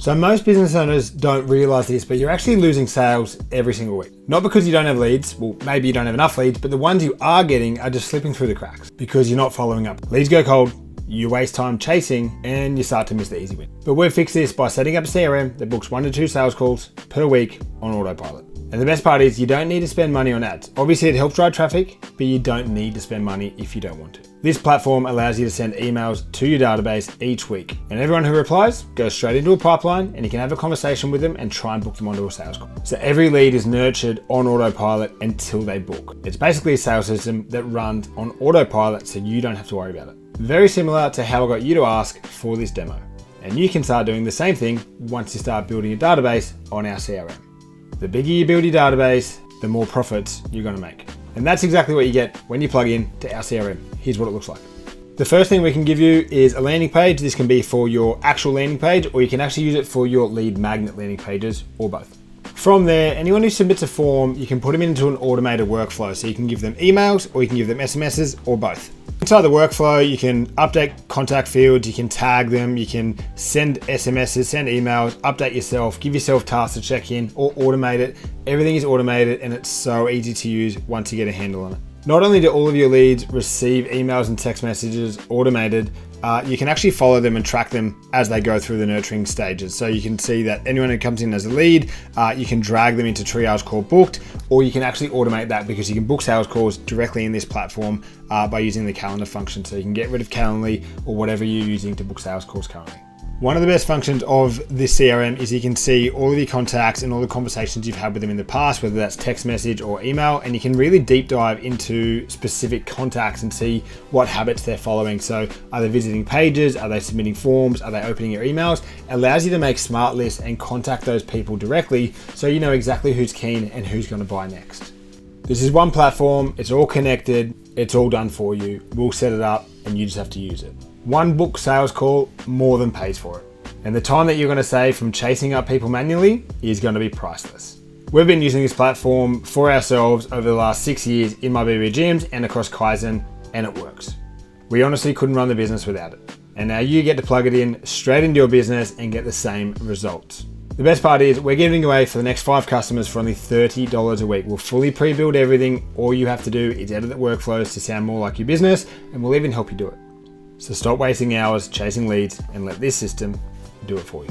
So most business owners don't realize this, but you're actually losing sales every single week. Not because you don't have leads, well, maybe you don't have enough leads, but the ones you are getting are just slipping through the cracks because you're not following up. Leads go cold, you waste time chasing, and you start to miss the easy win. But we've fixed this by setting up a CRM that books 1 to 2 sales calls per week on autopilot. And the best part is you don't need to spend money on ads. Obviously it helps drive traffic, but you don't need to spend money if you don't want to. This platform allows you to send emails to your database each week, and everyone who replies goes straight into a pipeline, and you can have a conversation with them and try and book them onto a sales call. So every lead is nurtured on autopilot until they book. It's basically a sales system that runs on autopilot so you don't have to worry about it. Very similar to how I got you to ask for this demo. And you can start doing the same thing once you start building a database on our CRM. The bigger you build your database, the more profits you're going to make. And that's exactly what you get when you plug in to our CRM. Here's what it looks like. The first thing we can give you is a landing page. This can be for your actual landing page, or you can actually use it for your lead magnet landing pages, or both. From there, anyone who submits a form, you can put them into an automated workflow. So you can give them emails, or you can give them SMSs, or both. Inside the workflow, you can update contact fields, you can tag them, you can send SMSs, send emails, update yourself, give yourself tasks to check in, or automate it. Everything is automated, and it's so easy to use once you get a handle on it. Not only do all of your leads receive emails and text messages automated, you can actually follow them and track them as they go through the nurturing stages. So you can see that anyone who comes in as a lead, you can drag them into triage call booked, or you can actually automate that because you can book sales calls directly in this platform by using the calendar function. So you can get rid of Calendly or whatever you're using to book sales calls currently. One of the best functions of this CRM is you can see all of your contacts and all the conversations you've had with them in the past, whether that's text message or email, and you can really deep dive into specific contacts and see what habits they're following. So are they visiting pages? Are they submitting forms? Are they opening your emails? It allows you to make smart lists and contact those people directly so you know exactly who's keen and who's going to buy next. This is one platform, it's all connected, it's all done for you. We'll set it up and you just have to use it. One book sales call more than pays for it. And the time that you're going to save from chasing up people manually is going to be priceless. We've been using this platform for ourselves over the last 6 years in my BB gyms and across Kaizen, and it works. We honestly couldn't run the business without it. And now you get to plug it in straight into your business and get the same results. The best part is we're giving away for the next 5 customers for only $30 a week. We'll fully pre-build everything. All you have to do is edit the workflows to sound more like your business, and we'll even help you do it. So stop wasting hours chasing leads and let this system do it for you.